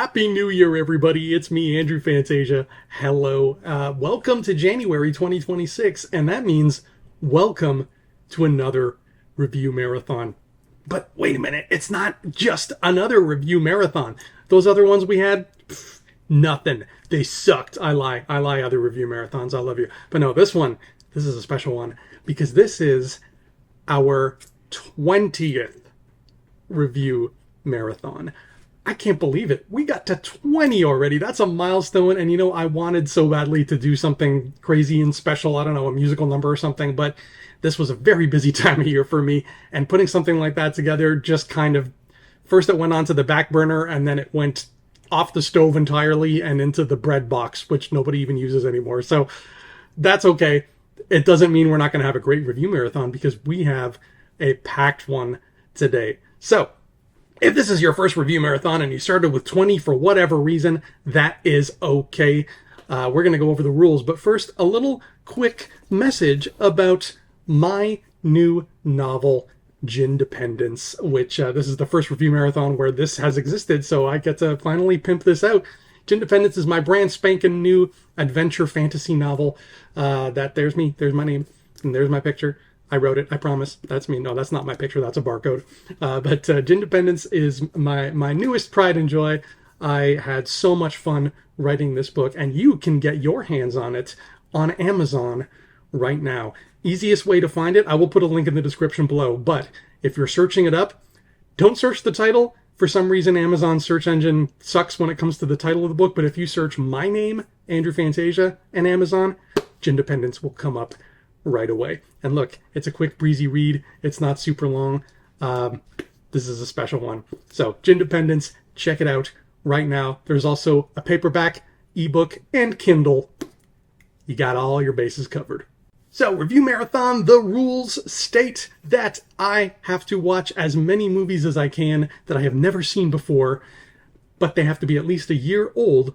Happy New Year, everybody. It's me, Andrew Fantasia. Hello. Welcome to January 2026, and that means welcome to another review marathon. But wait a minute, it's not just another review marathon. Those other ones we had, nothing. They sucked. I lie, other review marathons. I love you. But no, this is a special one because this is our 20th review marathon. I can't believe it. We got to 20 already. That's a milestone. And I wanted so badly to do something crazy and special. I don't know, a musical number or something. But this was a very busy time of year for me. And putting something like that together just kind of, first it went onto the back burner and then it went off the stove entirely and into the bread box, which nobody even uses anymore. So that's okay. It doesn't mean we're not going to have a great review marathon because we have a packed one today. So if this is your first review marathon and you started with 20 for whatever reason, that is okay. We're going to go over the rules. But first, a little quick message about my new novel, Gin-Dependence, which this is the first review marathon where this has existed, so I get to finally pimp this out. Gin-Dependence is my brand spanking new adventure fantasy novel. There's me, there's my name, and there's my picture. I wrote it, I promise. That's me. No, that's not my picture. That's a barcode. But Gin-Dependence is my newest pride and joy. I had so much fun writing this book, and you can get your hands on it on Amazon right now. Easiest way to find it, I will put a link in the description below. But if you're searching it up, don't search the title. For some reason, Amazon's search engine sucks when it comes to the title of the book. But if you search my name, Andrew Fantasia, and Amazon, Gin-Dependence will come up right away. And look, it's a quick, breezy read. It's not super long. This is a special one. So, Gin-Dependence, check it out right now. There's also a paperback, ebook, and Kindle. You got all your bases covered. So, review marathon, the rules state that I have to watch as many movies as I can that I have never seen before, but they have to be at least a year old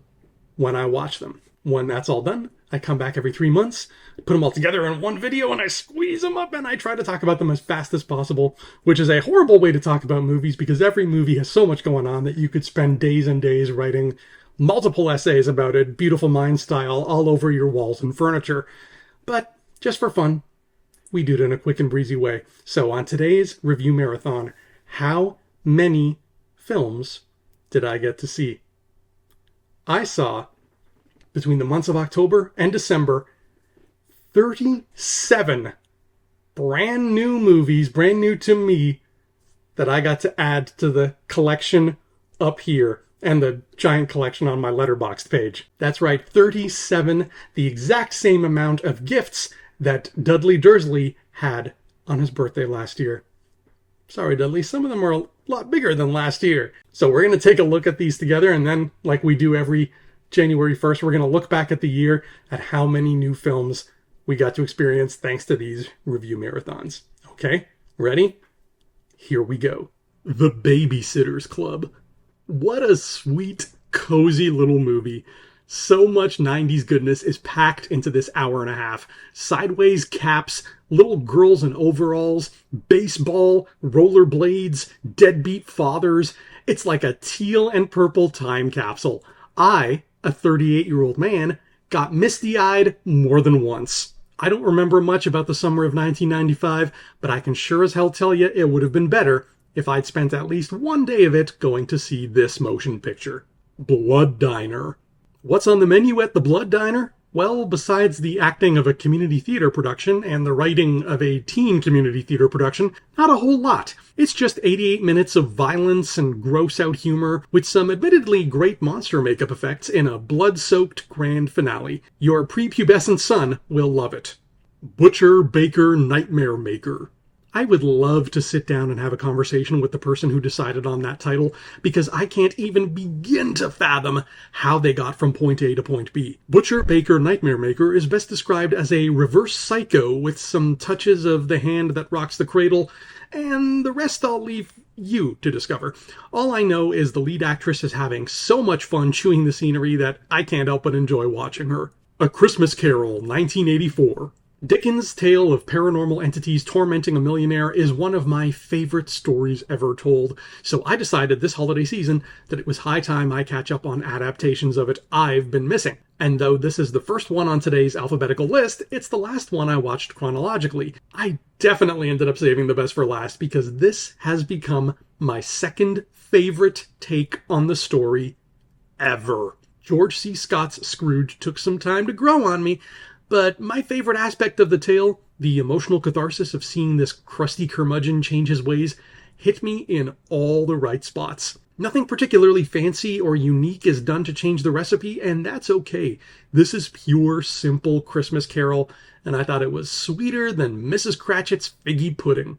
when I watch them. When that's all done, I come back every 3 months, put them all together in one video, and I squeeze them up, and I try to talk about them as fast as possible, which is a horrible way to talk about movies because every movie has so much going on that you could spend days and days writing multiple essays about it, beautiful mind style, all over your walls and furniture. But just for fun, we do it in a quick and breezy way. So on today's review marathon, how many films did I get to see? I saw, between the months of October and December, 37 brand new movies, brand new to me, that I got to add to the collection up here and the giant collection on my Letterboxd page. That's right, 37, the exact same amount of gifts that Dudley Dursley had on his birthday last year. Sorry, Dudley, some of them are a lot bigger than last year. So we're going to take a look at these together, and then, like we do every January 1st, we're going to look back at the year at how many new films we got to experience thanks to these review marathons. Okay, ready? Here we go. The Babysitter's Club. What a sweet, cozy little movie. So much 90s goodness is packed into this hour and a half. Sideways caps, little girls in overalls, baseball, rollerblades, deadbeat fathers. It's like a teal and purple time capsule. I, a 38-year-old man, got misty-eyed more than once. I don't remember much about the summer of 1995, but I can sure as hell tell you it would have been better if I'd spent at least one day of it going to see this motion picture. Blood Diner. What's on the menu at the Blood Diner? Well, besides the acting of a community theater production and the writing of a teen community theater production, not a whole lot. It's just 88 minutes of violence and gross-out humor with some admittedly great monster makeup effects in a blood-soaked grand finale. Your prepubescent son will love it. Butcher, Baker, Nightmare Maker. I would love to sit down and have a conversation with the person who decided on that title, because I can't even begin to fathom how they got from point A to point B. Butcher, Baker, Nightmare Maker is best described as a reverse Psycho with some touches of The Hand That Rocks the Cradle, and the rest I'll leave you to discover. All I know is the lead actress is having so much fun chewing the scenery that I can't help but enjoy watching her. A Christmas Carol, 1984. Dickens' tale of paranormal entities tormenting a millionaire is one of my favorite stories ever told, so I decided this holiday season that it was high time I catch up on adaptations of it I've been missing. And though this is the first one on today's alphabetical list, it's the last one I watched chronologically. I definitely ended up saving the best for last because this has become my second favorite take on the story ever. George C. Scott's Scrooge took some time to grow on me, but my favorite aspect of the tale, the emotional catharsis of seeing this crusty curmudgeon change his ways, hit me in all the right spots. Nothing particularly fancy or unique is done to change the recipe, and that's okay. This is pure, simple Christmas Carol, and I thought it was sweeter than Mrs. Cratchit's figgy pudding.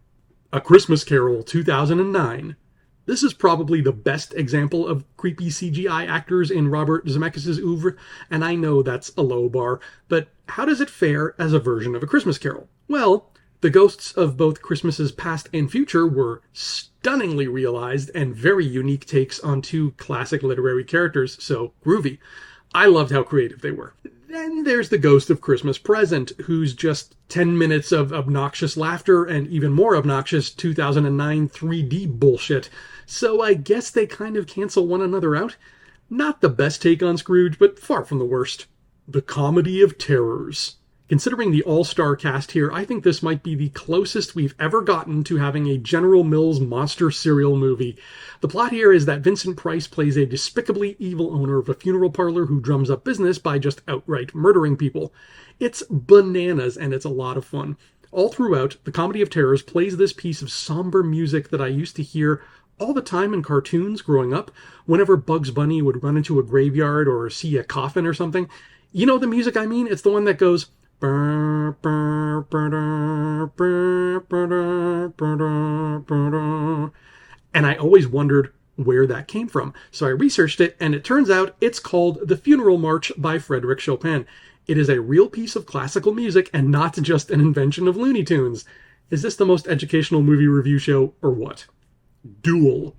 A Christmas Carol 2009. This is probably the best example of creepy CGI actors in Robert Zemeckis' oeuvre, and I know that's a low bar, but how does it fare as a version of A Christmas Carol? Well, the ghosts of both Christmases past and future were stunningly realized and very unique takes on two classic literary characters, so groovy. I loved how creative they were. Then there's the ghost of Christmas Present, who's just 10 minutes of obnoxious laughter and even more obnoxious 2009 3D bullshit. So I guess they kind of cancel one another out. Not the best take on Scrooge, but far from the worst. The Comedy of Terrors. Considering the all-star cast here, I think this might be the closest we've ever gotten to having a General Mills monster serial movie. The plot here is that Vincent Price plays a despicably evil owner of a funeral parlor who drums up business by just outright murdering people. It's bananas, and it's a lot of fun. All throughout, The Comedy of Terrors plays this piece of somber music that I used to hear all the time in cartoons growing up, whenever Bugs Bunny would run into a graveyard or see a coffin or something. You know the music I mean? It's the one that goes... And I always wondered where that came from. So I researched it, and it turns out it's called The Funeral March by Frédéric Chopin. It is a real piece of classical music and not just an invention of Looney Tunes. Is this the most educational movie review show, or what? Duel.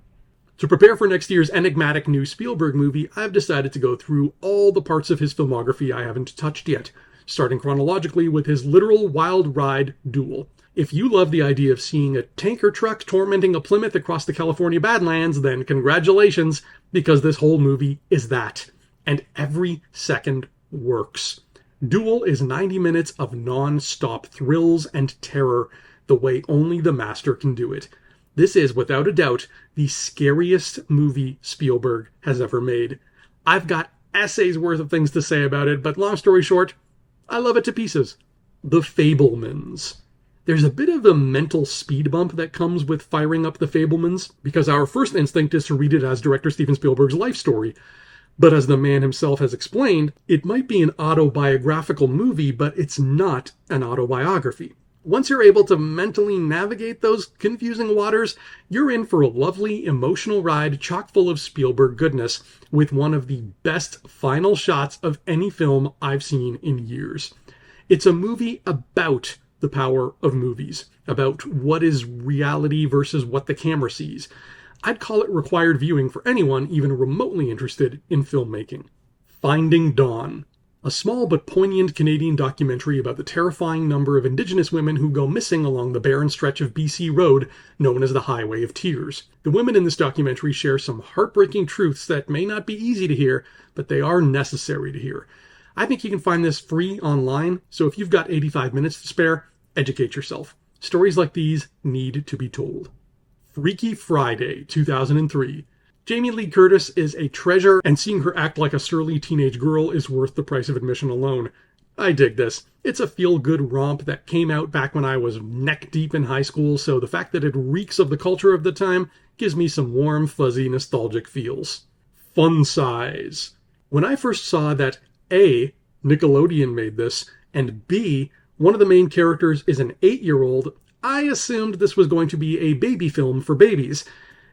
To prepare for next year's enigmatic new Spielberg movie, I've decided to go through all the parts of his filmography I haven't touched yet, starting chronologically with his literal wild ride, Duel. If you love the idea of seeing a tanker truck tormenting a Plymouth across the California Badlands, then congratulations, because this whole movie is that. And every second works. Duel is 90 minutes of non-stop thrills and terror, the way only the master can do it. This is, without a doubt, the scariest movie Spielberg has ever made. I've got essays worth of things to say about it, but long story short, I love it to pieces. The Fabelmans. There's a bit of a mental speed bump that comes with firing up The Fabelmans, because our first instinct is to read it as director Steven Spielberg's life story. But as the man himself has explained, it might be an autobiographical movie, but it's not an autobiography. Once you're able to mentally navigate those confusing waters, you're in for a lovely, emotional ride chock full of Spielberg goodness, with one of the best final shots of any film I've seen in years. It's a movie about the power of movies, about what is reality versus what the camera sees. I'd call it required viewing for anyone even remotely interested in filmmaking. Finding Dawn. A small but poignant Canadian documentary about the terrifying number of Indigenous women who go missing along the barren stretch of BC Road known as the Highway of Tears. The women in this documentary share some heartbreaking truths that may not be easy to hear, but they are necessary to hear. I think you can find this free online, so if you've got 85 minutes to spare, educate yourself. Stories like these need to be told. Freaky Friday, 2003. Jamie Lee Curtis is a treasure, and seeing her act like a surly teenage girl is worth the price of admission alone. I dig this. It's a feel-good romp that came out back when I was neck-deep in high school, so the fact that it reeks of the culture of the time gives me some warm, fuzzy, nostalgic feels. Fun Size. When I first saw that A, Nickelodeon made this, and B, one of the main characters is an 8-year-old, I assumed this was going to be a baby film for babies.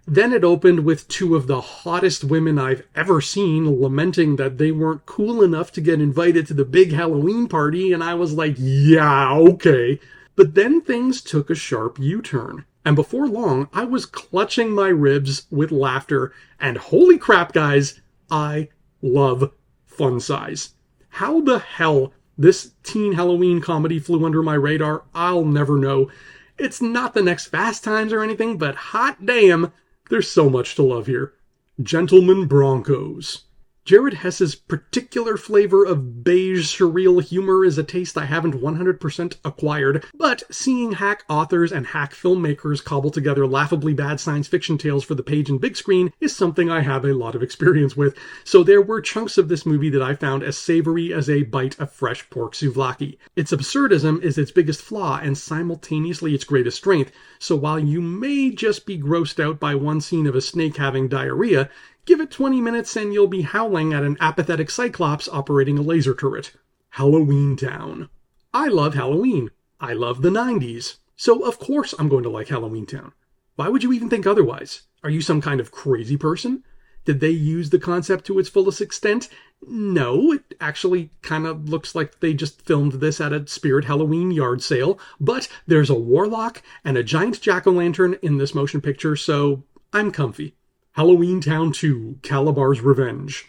Then it opened with two of the hottest women I've ever seen lamenting that they weren't cool enough to get invited to the big Halloween party, and I was like, yeah, okay. But then things took a sharp U-turn, and before long, I was clutching my ribs with laughter, and holy crap, guys, I love Fun Size. How the hell This teen Halloween comedy flew under my radar. I'll never know. It's not the next Fast Times or anything, but hot damn, there's so much to love here. Gentlemen Broncos. Jared Hess's particular flavor of beige surreal humor is a taste I haven't 100% acquired, but seeing hack authors and hack filmmakers cobble together laughably bad science fiction tales for the page and big screen is something I have a lot of experience with, so there were chunks of this movie that I found as savory as a bite of fresh pork souvlaki. Its absurdism is its biggest flaw and simultaneously its greatest strength, so while you may just be grossed out by one scene of a snake having diarrhea, give it 20 minutes and you'll be howling at an apathetic cyclops operating a laser turret. Halloween Town. I love Halloween. I love the 90s. So of course I'm going to like Halloween Town. Why would you even think otherwise? Are you some kind of crazy person? Did they use the concept to its fullest extent? No, it actually kind of looks like they just filmed this at a Spirit Halloween yard sale, but there's a warlock and a giant jack-o'-lantern in this motion picture, so I'm comfy. Halloween Town 2, Calabar's Revenge.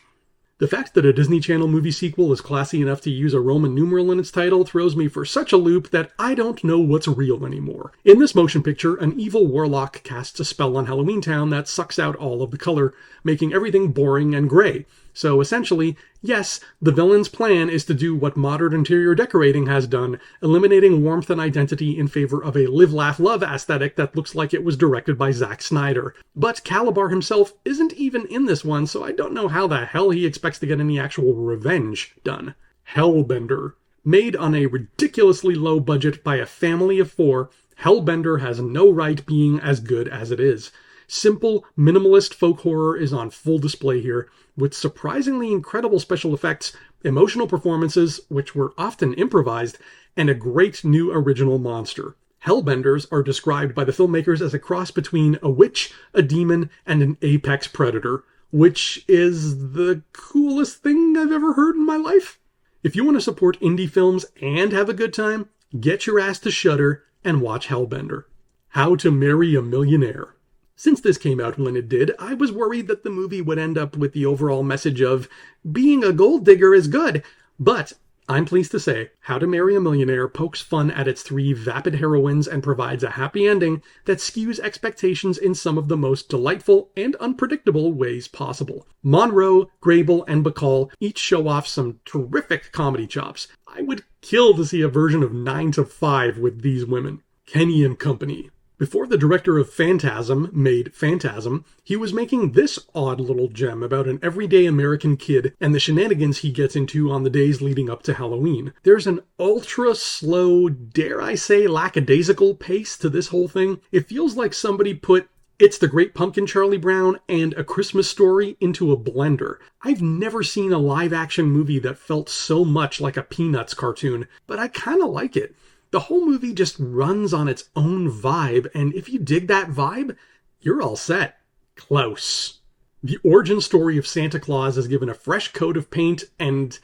The fact that a Disney Channel movie sequel is classy enough to use a Roman numeral in its title throws me for such a loop that I don't know what's real anymore. In this motion picture, an evil warlock casts a spell on Halloween Town that sucks out all of the color, making everything boring and gray. So essentially, yes, the villain's plan is to do what modern interior decorating has done, eliminating warmth and identity in favor of a live, laugh, love aesthetic that looks like it was directed by Zack Snyder. But Calabar himself isn't even in this one, so I don't know how the hell he expects to get any actual revenge done. Hellbender. Made on a ridiculously low budget by a family of 4, Hellbender has no right being as good as it is. Simple, minimalist folk horror is on full display here, with surprisingly incredible special effects, emotional performances, which were often improvised, and a great new original monster. Hellbenders are described by the filmmakers as a cross between a witch, a demon, and an apex predator, which is the coolest thing I've ever heard in my life. If you want to support indie films and have a good time, get your ass to Shudder and watch Hellbender. How to Marry a Millionaire. Since this came out when it did, I was worried that the movie would end up with the overall message of being a gold digger is good, but I'm pleased to say How to Marry a Millionaire pokes fun at its 3 vapid heroines and provides a happy ending that skews expectations in some of the most delightful and unpredictable ways possible. Monroe, Grable, and Bacall each show off some terrific comedy chops. I would kill to see a version of 9 to 5 with these women. Kenny and Company. Before the director of Phantasm made Phantasm, he was making this odd little gem about an everyday American kid and the shenanigans he gets into on the days leading up to Halloween. There's an ultra-slow, dare I say lackadaisical pace to this whole thing. It feels like somebody put It's the Great Pumpkin Charlie Brown and A Christmas Story into a blender. I've never seen a live-action movie that felt so much like a Peanuts cartoon, but I kind of like it. The whole movie just runs on its own vibe, and if you dig that vibe, you're all set. Klaus. The origin story of Santa Claus is given a fresh coat of paint, and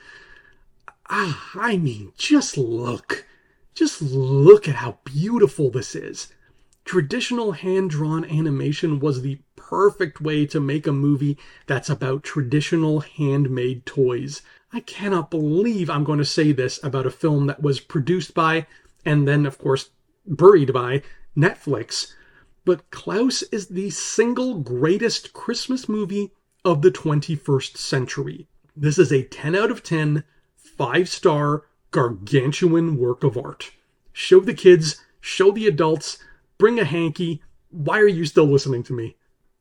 just look. Just look at how beautiful this is. Traditional hand-drawn animation was the perfect way to make a movie that's about traditional handmade toys. I cannot believe I'm going to say this about a film that was produced by, and then, of course, buried by, Netflix. But Klaus is the single greatest Christmas movie of the 21st century. This is a 10 out of 10, 5-star, gargantuan work of art. Show the kids, show the adults, bring a hanky. Why are you still listening to me?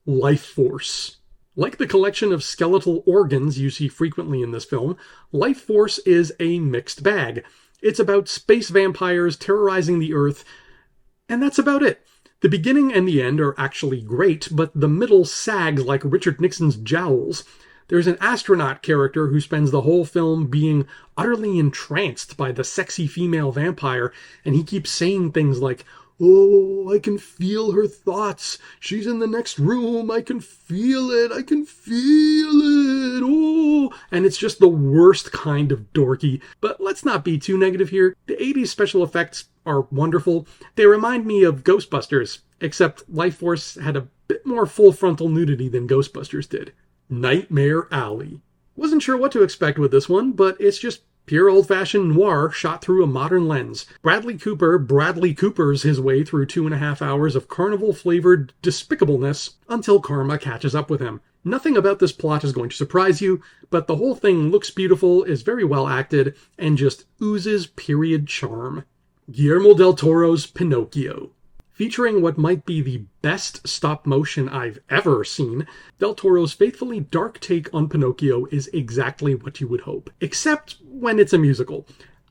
Life Force. Like the collection of skeletal organs you see frequently in this film, Life Force is a mixed bag. It's about space vampires terrorizing the Earth, and that's about it. The beginning and the end are actually great, but the middle sags like Richard Nixon's jowls. There's an astronaut character who spends the whole film being utterly entranced by the sexy female vampire, and he keeps saying things like, "Oh, I can feel her thoughts. She's in the next room. I can feel it. I can feel it. Oh." And it's just the worst kind of dorky. But let's not be too negative here. The 80s special effects are wonderful. They remind me of Ghostbusters, except Life Force had a bit more full frontal nudity than Ghostbusters did. Nightmare Alley. Wasn't sure what to expect with this one, but it's just Pure old-fashioned noir shot through a modern lens. Bradley Coopers his way through 2.5 hours of carnival-flavored despicableness until karma catches up with him. Nothing about this plot is going to surprise you, but the whole thing looks beautiful, is very well acted, and just oozes period charm. Guillermo del Toro's Pinocchio. Featuring what might be the best stop motion I've ever seen, Del Toro's faithfully dark take on Pinocchio is exactly what you would hope. Except when it's a musical.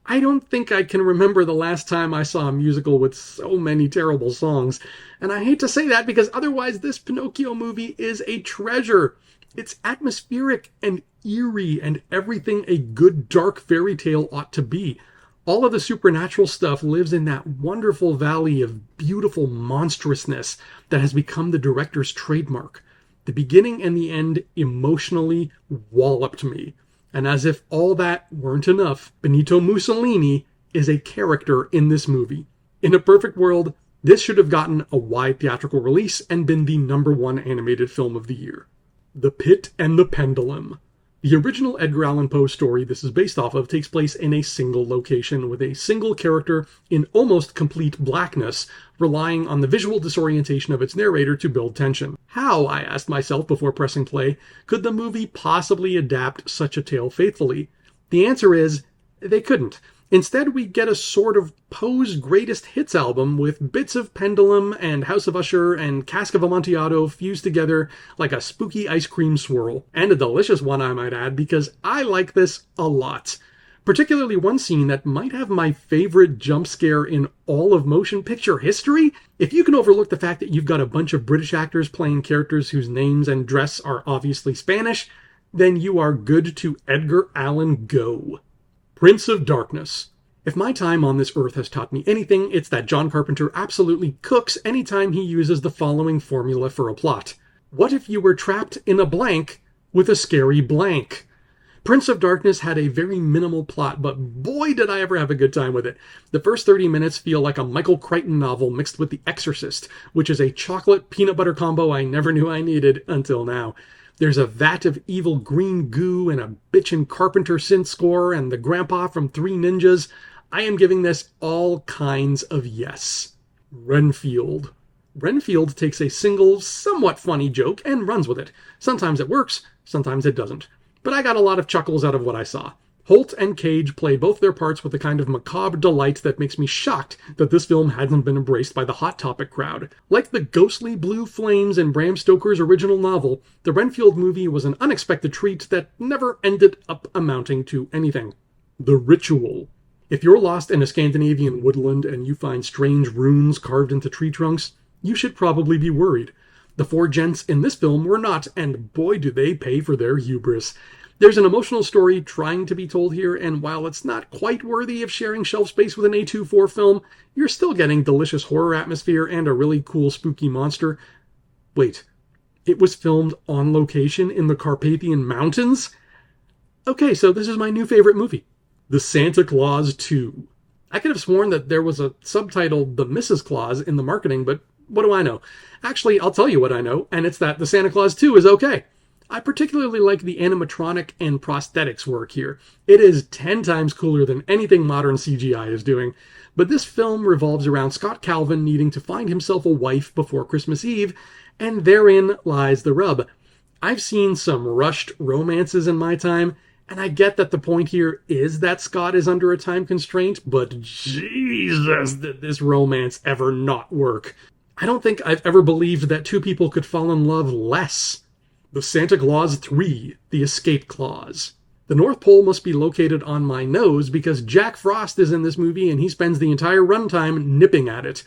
I don't think I can remember the last time I saw a musical with so many terrible songs. And I hate to say that because otherwise this Pinocchio movie is a treasure. It's atmospheric and eerie and everything a good dark fairy tale ought to be. All of the supernatural stuff lives in that wonderful valley of beautiful monstrousness that has become the director's trademark. The beginning and the end emotionally walloped me. And as if all that weren't enough, Benito Mussolini is a character in this movie. In a perfect world, this should have gotten a wide theatrical release and been the #1 animated film of the year. The Pit and the Pendulum. The original Edgar Allan Poe story this is based off of takes place in a single location with a single character in almost complete blackness, relying on the visual disorientation of its narrator to build tension. How, I asked myself before pressing play, could the movie possibly adapt such a tale faithfully? The answer is, they couldn't. Instead, we get a sort of Poe's greatest hits album with bits of Pendulum and House of Usher and Cask of Amontillado fused together like a spooky ice cream swirl. And a delicious one, I might add, because I like this a lot. Particularly one scene that might have my favorite jump scare in all of motion picture history. If you can overlook the fact that you've got a bunch of British actors playing characters whose names and dress are obviously Spanish, then you are good to Edgar Allan go. Prince of Darkness. If my time on this earth has taught me anything, it's that John Carpenter absolutely cooks anytime he uses the following formula for a plot. What if you were trapped in a blank with a scary blank? Prince of Darkness had a very minimal plot, but boy did I ever have a good time with it. The first 30 minutes feel like a Michael Crichton novel mixed with The Exorcist, which is a chocolate peanut butter combo I never knew I needed until now. There's a vat of evil green goo and a bitchin' Carpenter synth score and the grandpa from Three Ninjas. I am giving this all kinds of yes. Renfield. Renfield takes a single, somewhat funny joke and runs with it. Sometimes it works, sometimes it doesn't. But I got a lot of chuckles out of what I saw. Holt and Cage play both their parts with a kind of macabre delight that makes me shocked that this film hasn't been embraced by the Hot Topic crowd. Like the ghostly blue flames in Bram Stoker's original novel, the Renfield movie was an unexpected treat that never ended up amounting to anything. The Ritual. If you're lost in a Scandinavian woodland and you find strange runes carved into tree trunks, you should probably be worried. The four gents in this film were not, and boy do they pay for their hubris. There's an emotional story trying to be told here, and while it's not quite worthy of sharing shelf space with an A24 film, you're still getting delicious horror atmosphere and a really cool spooky monster. Wait, it was filmed on location in the Carpathian Mountains? Okay, so this is my new favorite movie. The Santa Claus 2. I could have sworn that there was a subtitle, The Mrs. Claus, in the marketing, but what do I know? Actually, I'll tell you what I know, and it's that The Santa Claus 2 is okay. I particularly like the animatronic and prosthetics work here. It is 10 times cooler than anything modern CGI is doing. But this film revolves around Scott Calvin needing to find himself a wife before Christmas Eve, and therein lies the rub. I've seen some rushed romances in my time, and I get that the point here is that Scott is under a time constraint, but Jesus, did this romance ever not work. I don't think I've ever believed that two people could fall in love less. The Santa Claus 3, The Escape Clause. The North Pole must be located on my nose because Jack Frost is in this movie and he spends the entire runtime nipping at it.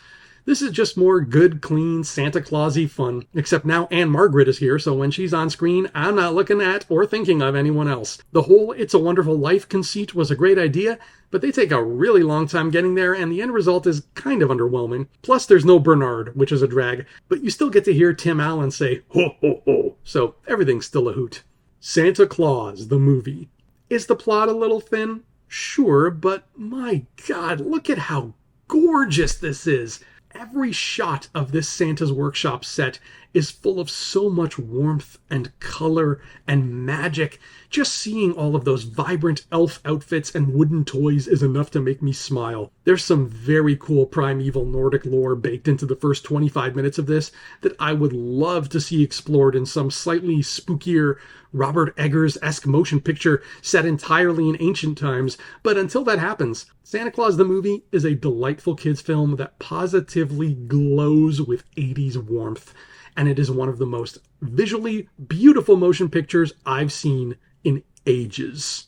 This is just more good, clean, Santa Claus-y fun, except now Anne Margaret is here, so when she's on screen, I'm not looking at or thinking of anyone else. The whole It's a Wonderful Life conceit was a great idea, but they take a really long time getting there, and the end result is kind of underwhelming. Plus, there's no Bernard, which is a drag, but you still get to hear Tim Allen say, ho, ho, ho, so everything's still a hoot. Santa Claus, the movie. Is the plot a little thin? Sure, but my God, look at how gorgeous this is. Every shot of this Santa's Workshop set is full of so much warmth and color and magic. Just seeing all of those vibrant elf outfits and wooden toys is enough to make me smile. There's some very cool primeval Nordic lore baked into the first 25 minutes of this that I would love to see explored in some slightly spookier Robert Eggers-esque motion picture set entirely in ancient times. But until that happens, Santa Claus the Movie is a delightful kids film that positively glows with 80s warmth. And it is one of the most visually beautiful motion pictures I've seen in ages.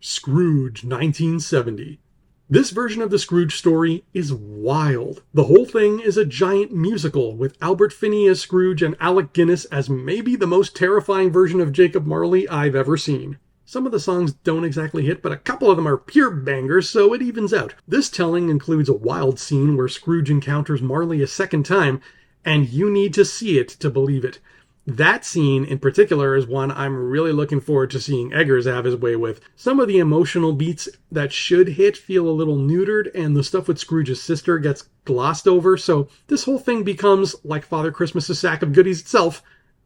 Scrooge, 1970. This version of the Scrooge story is wild. The whole thing is a giant musical, with Albert Finney as Scrooge and Alec Guinness as maybe the most terrifying version of Jacob Marley I've ever seen. Some of the songs don't exactly hit, but a couple of them are pure bangers, so it evens out. This telling includes a wild scene where Scrooge encounters Marley a second time, and you need to see it to believe it. That scene in particular is one I'm really looking forward to seeing Eggers have his way with. Some of the emotional beats that should hit feel a little neutered, and the stuff with Scrooge's sister gets glossed over, so this whole thing becomes, like Father Christmas's sack of goodies itself,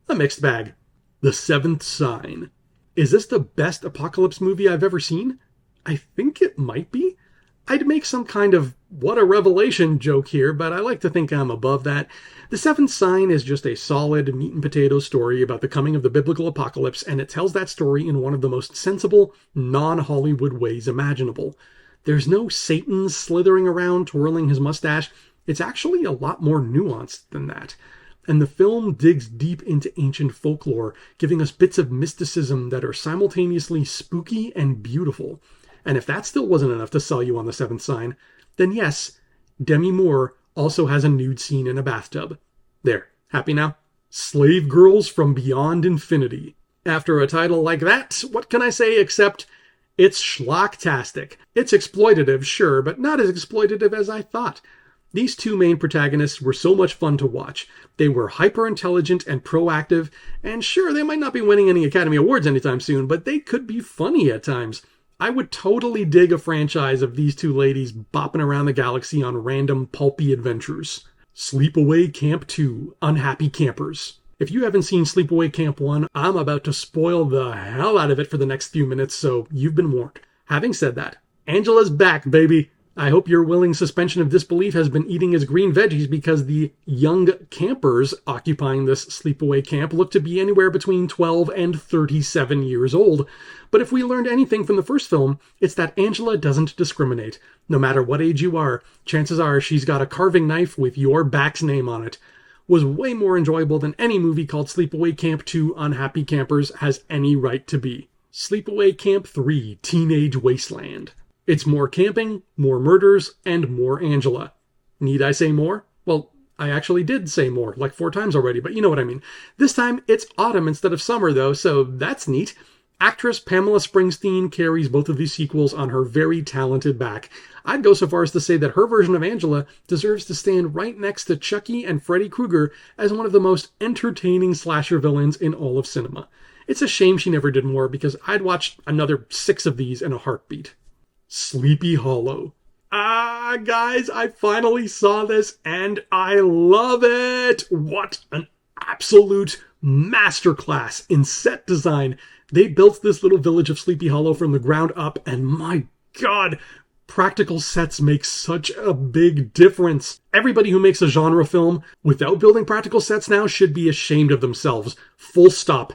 a mixed bag. The Seventh Sign. Is this the best apocalypse movie I've ever seen? I think it might be. I'd make some kind of what a revelation joke here, but I like to think I'm above that. The Seventh Sign is just a solid meat and potatoes story about the coming of the biblical apocalypse, and it tells that story in one of the most sensible, non-Hollywood ways imaginable. There's no Satan slithering around twirling his mustache. It's actually a lot more nuanced than that. And the film digs deep into ancient folklore, giving us bits of mysticism that are simultaneously spooky and beautiful. And if that still wasn't enough to sell you on The Seventh Sign, then yes, Demi Moore also has a nude scene in a bathtub. There, happy now? Slave Girls from Beyond Infinity. After a title like that, what can I say except it's schlocktastic. It's exploitative, sure, but not as exploitative as I thought. These two main protagonists were so much fun to watch. They were hyper-intelligent and proactive, and sure, they might not be winning any Academy Awards anytime soon, but they could be funny at times. I would totally dig a franchise of these two ladies bopping around the galaxy on random pulpy adventures. Sleepaway Camp 2, Unhappy Campers. If you haven't seen Sleepaway Camp 1, I'm about to spoil the hell out of it for the next few minutes, so you've been warned. Having said that, Angela's back, baby! I hope your willing suspension of disbelief has been eating his green veggies, because the young campers occupying this sleepaway camp look to be anywhere between 12 and 37 years old. But if we learned anything from the first film, it's that Angela doesn't discriminate. No matter what age you are, chances are she's got a carving knife with your back's name on it. Was way more enjoyable than any movie called Sleepaway Camp 2 Unhappy Campers has any right to be. Sleepaway Camp 3 Teenage Wasteland. It's more camping, more murders, and more Angela. Need I say more? Well, I actually did say more, like 4 times already, but you know what I mean. This time, it's autumn instead of summer, though, so that's neat. Actress Pamela Springsteen carries both of these sequels on her very talented back. I'd go so far as to say that her version of Angela deserves to stand right next to Chucky and Freddy Krueger as one of the most entertaining slasher villains in all of cinema. It's a shame she never did more, because I'd watch another 6 of these in a heartbeat. Sleepy Hollow. Guys, I finally saw this and I love it! What an absolute masterclass in set design. They built this little village of Sleepy Hollow from the ground up, and my god, practical sets make such a big difference. Everybody who makes a genre film without building practical sets now should be ashamed of themselves. Full stop.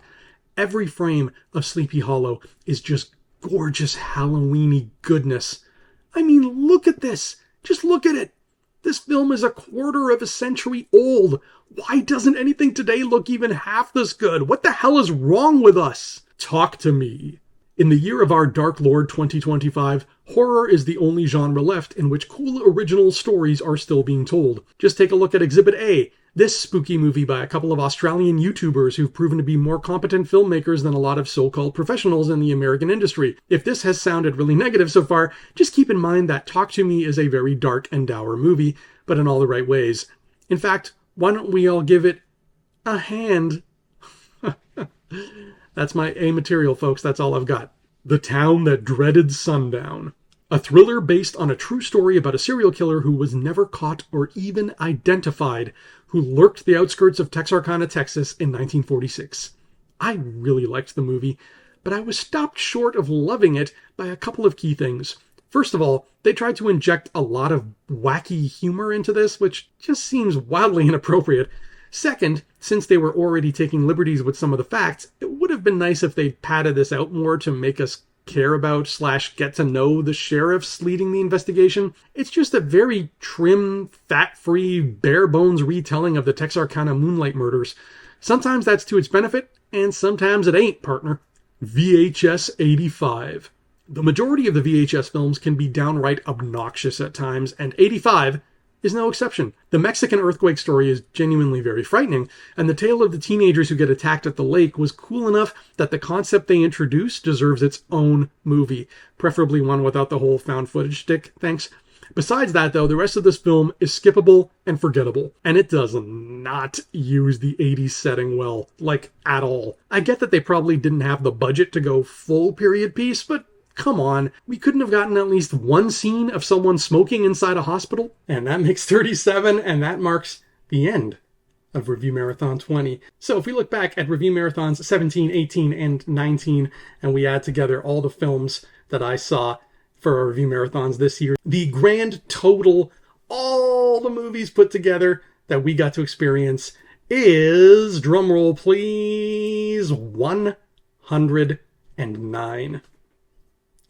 Every frame of Sleepy Hollow is just gorgeous Halloween-y goodness. I mean, look at this. Just look at it. This film is a quarter of a century old. Why doesn't anything today look even half this good? What the hell is wrong with us? Talk to me. In the year of our Dark Lord 2025, horror is the only genre left in which cool original stories are still being told. Just take a look at Exhibit A, this spooky movie by a couple of Australian YouTubers who've proven to be more competent filmmakers than a lot of so-called professionals in the American industry. If this has sounded really negative so far, just keep in mind that Talk to Me is a very dark and dour movie, but in all the right ways. In fact, why don't we all give it a hand? That's my A material, folks. That's all I've got. The Town That Dreaded Sundown. A thriller based on a true story about a serial killer who was never caught or even identified, who lurked the outskirts of Texarkana, Texas in 1946. I really liked the movie, but I was stopped short of loving it by a couple of key things. First of all, they tried to inject a lot of wacky humor into this, which just seems wildly inappropriate. Second, since they were already taking liberties with some of the facts, it would have been nice if they'd padded this out more to make us care about / get to know the sheriffs leading the investigation. It's just a very trim, fat-free, bare-bones retelling of the Texarkana Moonlight murders. Sometimes that's to its benefit, and sometimes it ain't, partner. VHS 85. The majority of the VHS films can be downright obnoxious at times, and 85 is no exception. The Mexican earthquake story is genuinely very frightening, and the tale of the teenagers who get attacked at the lake was cool enough that the concept they introduced deserves its own movie, preferably one without the whole found footage shtick, thanks. Besides that, though, the rest of this film is skippable and forgettable, and it does not use the 80s setting well, like, at all. I get that they probably didn't have the budget to go full period piece, but come on, we couldn't have gotten at least one scene of someone smoking inside a hospital? And that makes 37, and that marks the end of Review Marathon 20. So if we look back at Review Marathons 17, 18, and 19, and we add together all the films that I saw for our Review Marathons this year, the grand total, all the movies put together that we got to experience is, drumroll please, 109.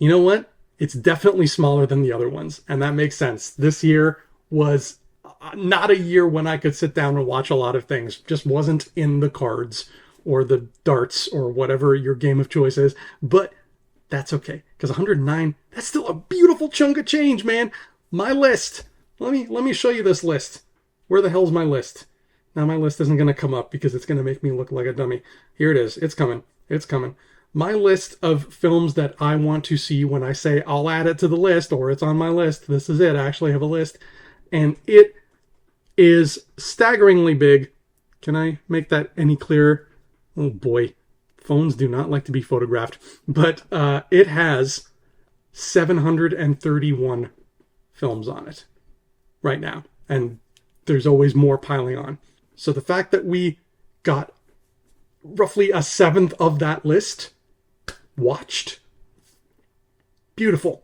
You know what? It's definitely smaller than the other ones, and that makes sense. This year was not a year when I could sit down and watch a lot of things. Just wasn't in the cards or the darts or whatever your game of choice is, but that's okay, because 109, that's still a beautiful chunk of change, man. My list. Let me show you this list. Where the hell's my list? Now my list isn't going to come up because it's going to make me look like a dummy. Here it is. It's coming. It's coming. My list of films that I want to see when I say I'll add it to the list or it's on my list. This is it. I actually have a list. And it is staggeringly big. Can I make that any clearer? Oh boy. Phones do not like to be photographed. But it has 731 films on it right now. And there's always more piling on. So the fact that we got roughly a seventh of that list watched, beautiful.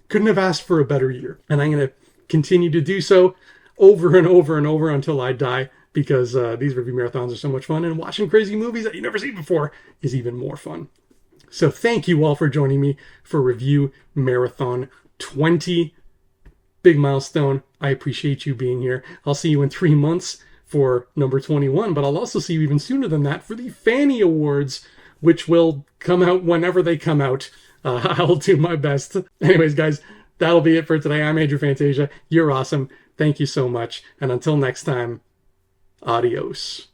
Couldn't have asked for a better year. And I'm going to continue to do so over and over and over until I die, because these review marathons are so much fun, and watching crazy movies that you've never seen before is even more fun. So thank you all for joining me for Review Marathon 20. Big milestone. I appreciate you being here. I'll see you in 3 months for number 21, but I'll also see you even sooner than that for the Fanny Awards, which will come out whenever they come out. I'll do my best. Anyways, guys, that'll be it for today. I'm Andrew Fantasia. You're awesome. Thank you so much. And until next time, adios.